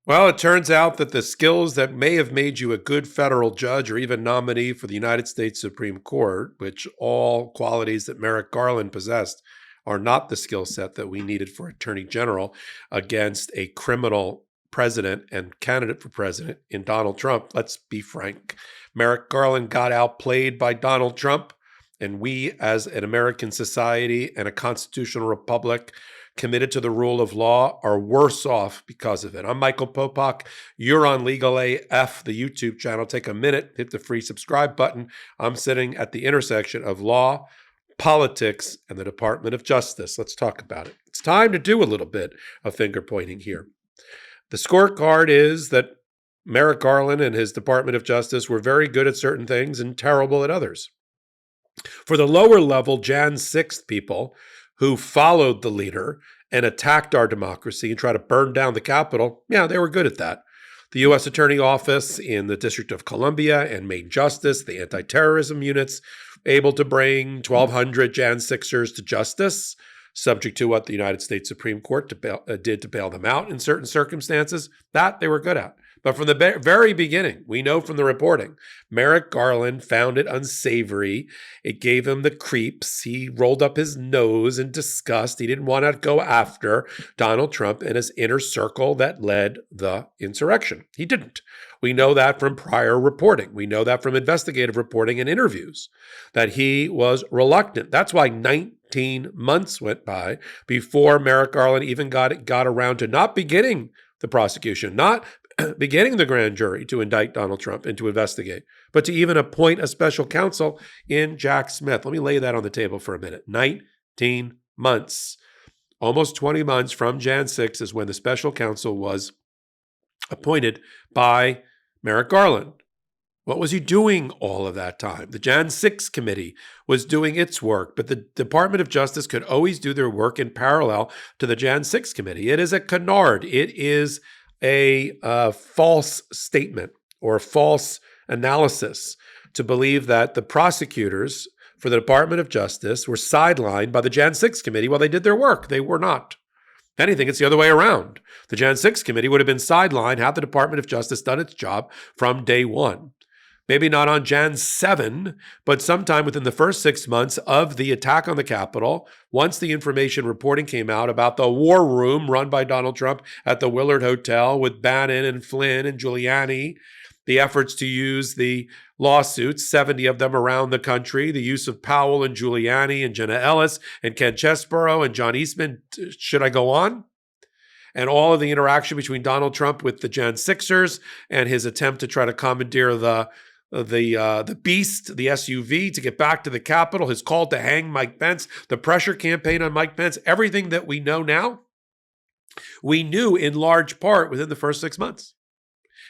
Well, it turns out that the skills that may have made you a good federal judge or even nominee for the United States Supreme Court, which all qualities that Merrick Garland possessed, are not the skill set that we needed for Attorney General against a criminal president and candidate for president in Donald Trump. Let's be frank. Merrick Garland got outplayed by Donald Trump, and we, as an American society and a constitutional republic, committed to the rule of law, are worse off because of it. I'm Michael Popok. You're on Legal AF, the YouTube channel. Take a minute, hit the free subscribe button. I'm sitting at the intersection of law, politics, and the Department of Justice. Let's talk about it. It's time to do a little bit of finger pointing here. The scorecard is that Merrick Garland and his Department of Justice were very good at certain things and terrible at others. For the lower level Jan 6th people who followed the leader and attacked our democracy and tried to burn down the Capitol, yeah, they were good at that. The U.S. Attorney Office in the District of Columbia and Maine Justice, the anti-terrorism units, able to bring 1,200 Jan 6ers to justice, subject to what the United States Supreme Court did to bail them out in certain circumstances. That they were good at. But from the very beginning, we know from the reporting, Merrick Garland found it unsavory. It gave him the creeps. He rolled up his nose in disgust. He didn't want to go after Donald Trump and his inner circle that led the insurrection. He didn't. We know that from prior reporting. We know that from investigative reporting and interviews, that he was reluctant. That's why 19 months went by before Merrick Garland even got around to not beginning the prosecution, not beginning the grand jury to indict Donald Trump and to investigate, but to even appoint a special counsel in Jack Smith. Let me lay that on the table for a minute. 19 months, almost 20 months from Jan 6 is when the special counsel was appointed by Merrick Garland. What was he doing all of that time? The Jan 6 committee was doing its work, but the Department of Justice could always do their work in parallel to the Jan 6 committee. It is a canard. It is a false statement or a false analysis to believe that the prosecutors for the Department of Justice were sidelined by the Jan 6 committee while they did their work. They were not. If anything, it's the other way around. The Jan 6 committee would have been sidelined had the Department of Justice done its job from day one. Maybe not on Jan 7, but sometime within the first 6 months of the attack on the Capitol, once the information reporting came out about the war room run by Donald Trump at the Willard Hotel with Bannon and Flynn and Giuliani, the efforts to use the lawsuits, 70 of them around the country, the use of Powell and Giuliani and Jenna Ellis and Ken Chesborough and John Eastman, should I go on? And all of the interaction between Donald Trump with the Jan 6ers and his attempt to try to commandeer the beast, the SUV, to get back to the Capitol, his call to hang Mike Pence, the pressure campaign on Mike Pence, everything that we know now, we knew in large part within the first 6 months.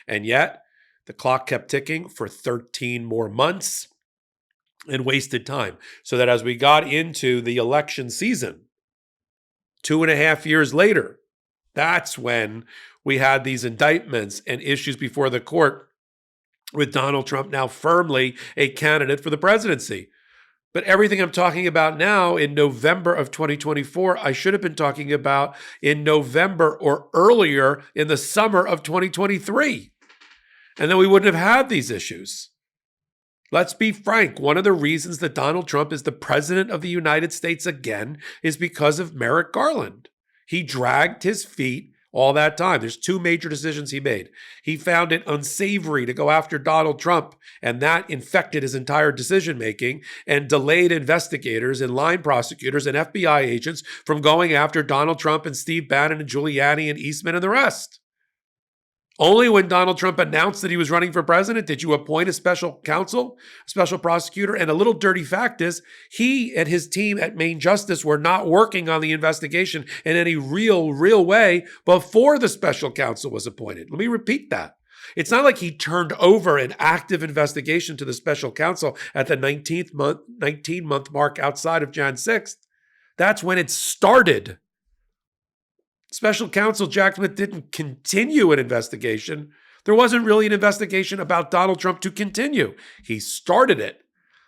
And yet, the clock kept ticking for 13 more months and wasted time. So that as we got into the election season, 2.5 years later, that's when we had these indictments and issues before the court with Donald Trump now firmly a candidate for the presidency. But everything I'm talking about now in November of 2024, I should have been talking about in November or earlier in the summer of 2023. And then we wouldn't have had these issues. Let's be frank. One of the reasons that Donald Trump is the president of the United States again is because of Merrick Garland. He dragged his feet all that time. There's two major decisions he made. He found it unsavory to go after Donald Trump, and that infected his entire decision-making and delayed investigators and line prosecutors and FBI agents from going after Donald Trump and Steve Bannon and Giuliani and Eastman and the rest. Only when Donald Trump announced that he was running for president did you appoint a special counsel, a special prosecutor. And a little dirty fact is he and his team at Maine Justice were not working on the investigation in any real way before the special counsel was appointed. Let me repeat that. It's not like he turned over an active investigation to the special counsel at the 19-month mark outside of Jan 6th. That's when it started. Special counsel Jack Smith didn't continue an investigation. There wasn't really an investigation about Donald Trump to continue. He started it.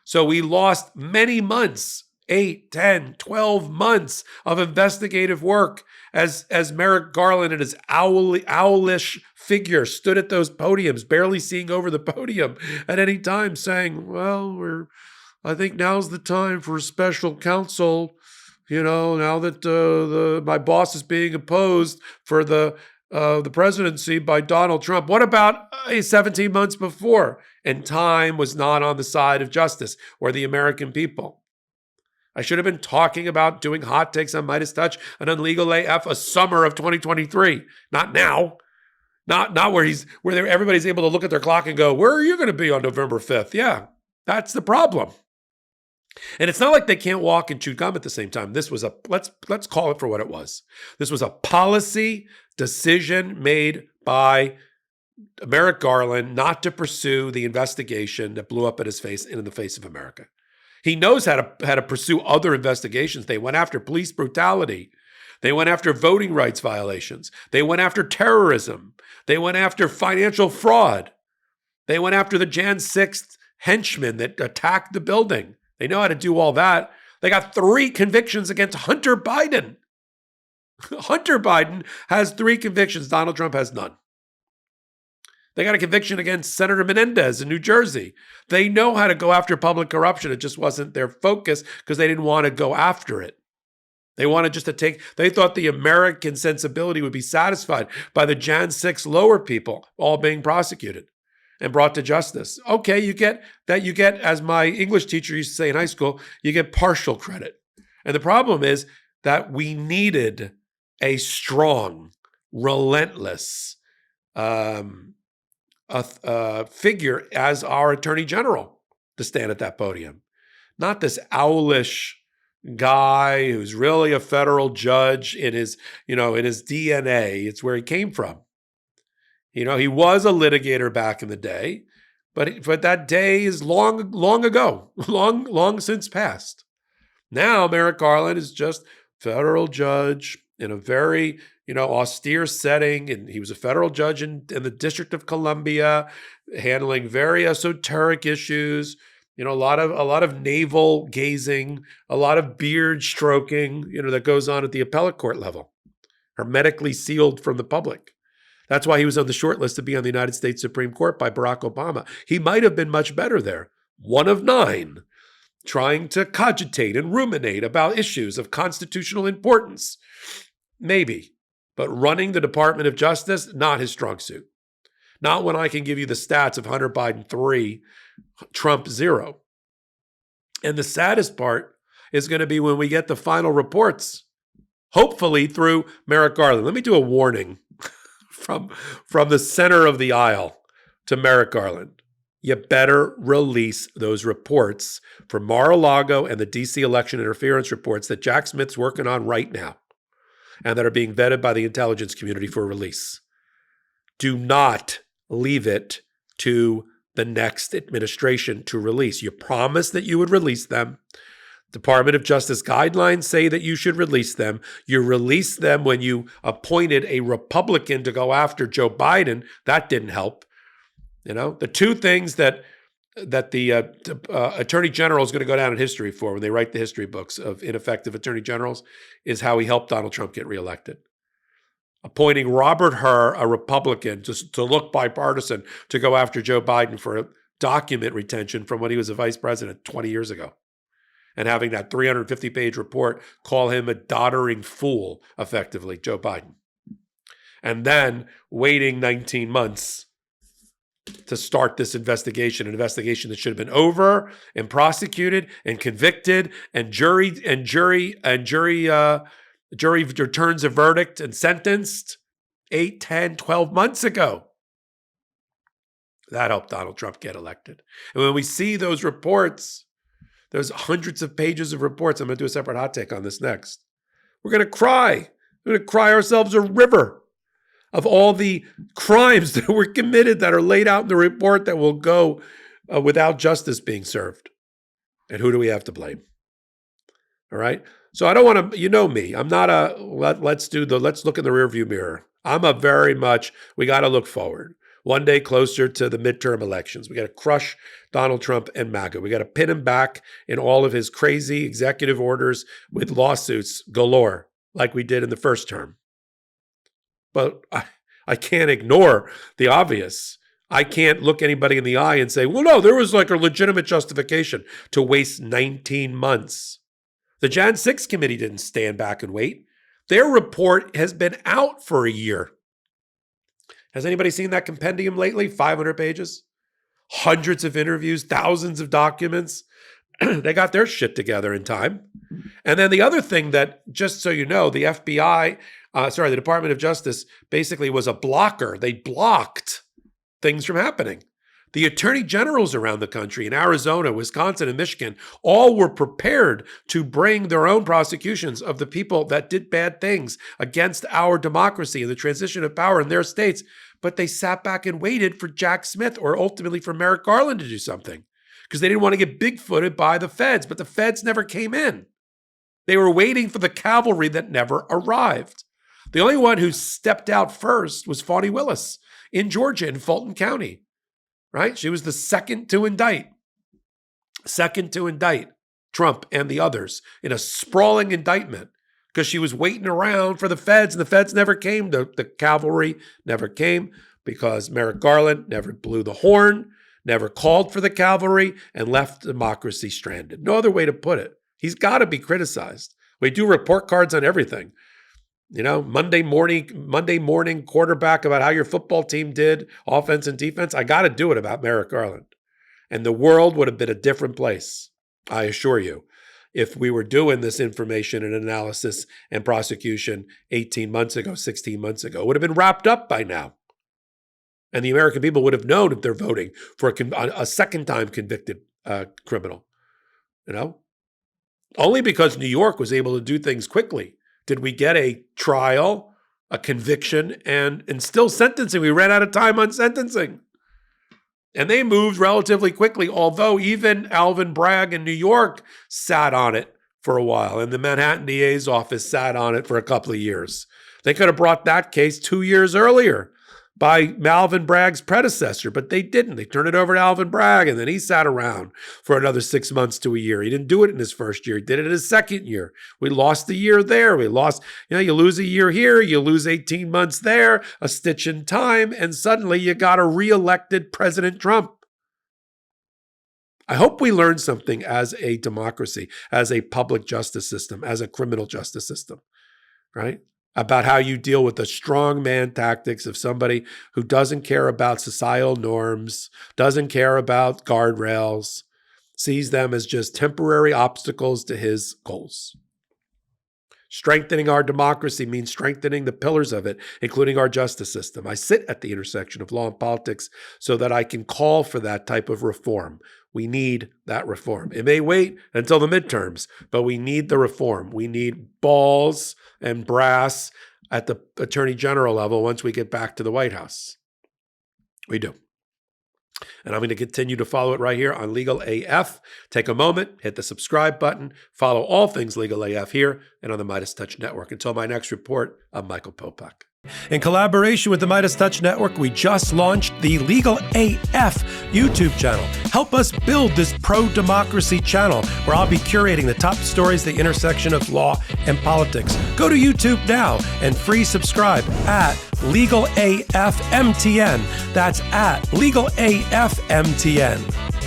So we lost many months 8, 10, 12 months of investigative work as Merrick Garland and his owlish figure stood at those podiums, barely seeing over the podium at any time, saying, well, I think now's the time for a special counsel. Now that my boss is being opposed for the presidency by Donald Trump. What about 17 months before? And time was not on the side of justice or the American people. I should have been talking about doing hot takes on Midas Touch and on Legal AF a summer of 2023, not now. Not where everybody's able to look at their clock and go, where are you going to be on November 5th? Yeah, that's the problem. And it's not like they can't walk and chew gum at the same time. This was let's call it for what it was. This was a policy decision made by Merrick Garland not to pursue the investigation that blew up in his face and in the face of America. He knows how to pursue other investigations. They went after police brutality. They went after voting rights violations. They went after terrorism. They went after financial fraud. They went after the Jan 6th henchmen that attacked the building. They know how to do all that. They got 3 convictions against Hunter Biden. Hunter Biden has 3 convictions. Donald Trump has none. They got a conviction against Senator Menendez in New Jersey. They know how to go after public corruption. It just wasn't their focus because they didn't want to go after it. They wanted just to they thought the American sensibility would be satisfied by the Jan 6 lower people all being prosecuted and brought to justice. Okay, you get, as my English teacher used to say in high school, you get partial credit. And the problem is that we needed a strong, relentless figure as our attorney general to stand at that podium. Not this owlish guy who's really a federal judge in his DNA. It's where he came from. He was a litigator back in the day, but that day is long ago, long since past. Now Merrick Garland is just federal judge in a very austere setting, and he was a federal judge in the District of Columbia, handling very esoteric issues. A lot of navel gazing, a lot of beard stroking, that goes on at the appellate court level, hermetically sealed from the public. That's why he was on the short list to be on the United States Supreme Court by Barack Obama. He might have been much better there. 1 of 9, trying to cogitate and ruminate about issues of constitutional importance. Maybe. But running the Department of Justice, not his strong suit. Not when I can give you the stats of Hunter Biden 3, Trump 0. And the saddest part is going to be when we get the final reports, hopefully through Merrick Garland. Let me do a warning from the center of the aisle to Merrick Garland. You better release those reports from Mar-a-Lago and the D.C. election interference reports that Jack Smith's working on right now and that are being vetted by the intelligence community for release. Do not leave it to the next administration to release. You promised that you would release them. Department of Justice guidelines say that you should release them. You released them when you appointed a Republican to go after Joe Biden. That didn't help. The 2 things that the Attorney General is going to go down in history for when they write the history books of ineffective Attorney Generals is how he helped Donald Trump get reelected. Appointing Robert Hur, a Republican, to look bipartisan to go after Joe Biden for a document retention from when he was a vice president 20 years ago. And having that 350-page report call him a doddering fool, effectively, Joe Biden. And then waiting 19 months to start this investigation, an investigation that should have been over and prosecuted and convicted and jury returns a verdict and sentenced 8, 10, 12 months ago. That helped Donald Trump get elected. And when we see those reports, there's hundreds of pages of reports. I'm going to do a separate hot take on this next. We're going to cry. We're going to cry ourselves a river of all the crimes that were committed that are laid out in the report that will go without justice being served. And who do we have to blame? All right. So I don't want to, me, I'm not let's look in the rearview mirror. I'm a very much, we got to look forward. one day closer to the midterm elections. We got to crush Donald Trump and MAGA. We got to pin him back in all of his crazy executive orders with lawsuits galore, like we did in the first term. But I can't ignore the obvious. I can't look anybody in the eye and say, well, no, there was like a legitimate justification to waste 19 months. The Jan 6 committee didn't stand back and wait. Their report has been out for a year. Has anybody seen that compendium lately? 500 pages, hundreds of interviews, thousands of documents. They got their shit together in time. And then the other thing that, just so you know, the the Department of Justice basically was a blocker. They blocked things from happening. The attorney generals around the country in Arizona, Wisconsin, and Michigan all were prepared to bring their own prosecutions of the people that did bad things against our democracy and the transition of power in their states. But they sat back and waited for Jack Smith or ultimately for Merrick Garland to do something because they didn't want to get bigfooted by the feds. But the feds never came in. They were waiting for the cavalry that never arrived. The only one who stepped out first was Fani Willis in Georgia, in Fulton County. Right? She was the second to indict Trump and the others in a sprawling indictment because she was waiting around for the feds and the feds never came. The cavalry never came because Merrick Garland never blew the horn, never called for the cavalry, and left democracy stranded. No other way to put it. He's got to be criticized. We do report cards on everything. You know, Monday morning quarterback about how your football team did, offense and defense. I got to do it about Merrick Garland. And the world would have been a different place, I assure you, if we were doing this information and analysis and prosecution 18 months ago, 16 months ago. It would have been wrapped up by now. And the American people would have known if they're voting for a second time convicted criminal. You know, only because New York was able to do things quickly did we get a trial, a conviction, and still sentencing. We ran out of time on sentencing. And they moved relatively quickly, although even Alvin Bragg in New York sat on it for a while, and the Manhattan DA's office sat on it for a couple of years. They could have brought that case 2 years earlier by Alvin Bragg's predecessor, but they didn't. They turned it over to Alvin Bragg, and then he sat around for another 6 months to a year. He didn't do it in his first year. He did it in his second year. We lost a year there. We lost, you lose a year here, you lose 18 months there, a stitch in time, and suddenly you got a reelected President Trump. I hope we learn something as a democracy, as a public justice system, as a criminal justice system, right? About how you deal with the strongman tactics of somebody who doesn't care about societal norms, doesn't care about guardrails, sees them as just temporary obstacles to his goals. Strengthening our democracy means strengthening the pillars of it, including our justice system. I sit at the intersection of law and politics so that I can call for that type of reform. We need that reform. It may wait until the midterms, but we need the reform. We need balls and brass at the Attorney General level once we get back to the White House. We do. And I'm going to continue to follow it right here on Legal AF. Take a moment, hit the subscribe button, follow all things Legal AF here and on the Midas Touch Network. Until my next report, I'm Michael Popok. In collaboration with the Midas Touch Network, we just launched the Legal AF YouTube channel. Help us build this pro-democracy channel where I'll be curating the top stories at the intersection of law and politics. Go to YouTube now and free subscribe at Legal AF MTN. That's at Legal AF MTN.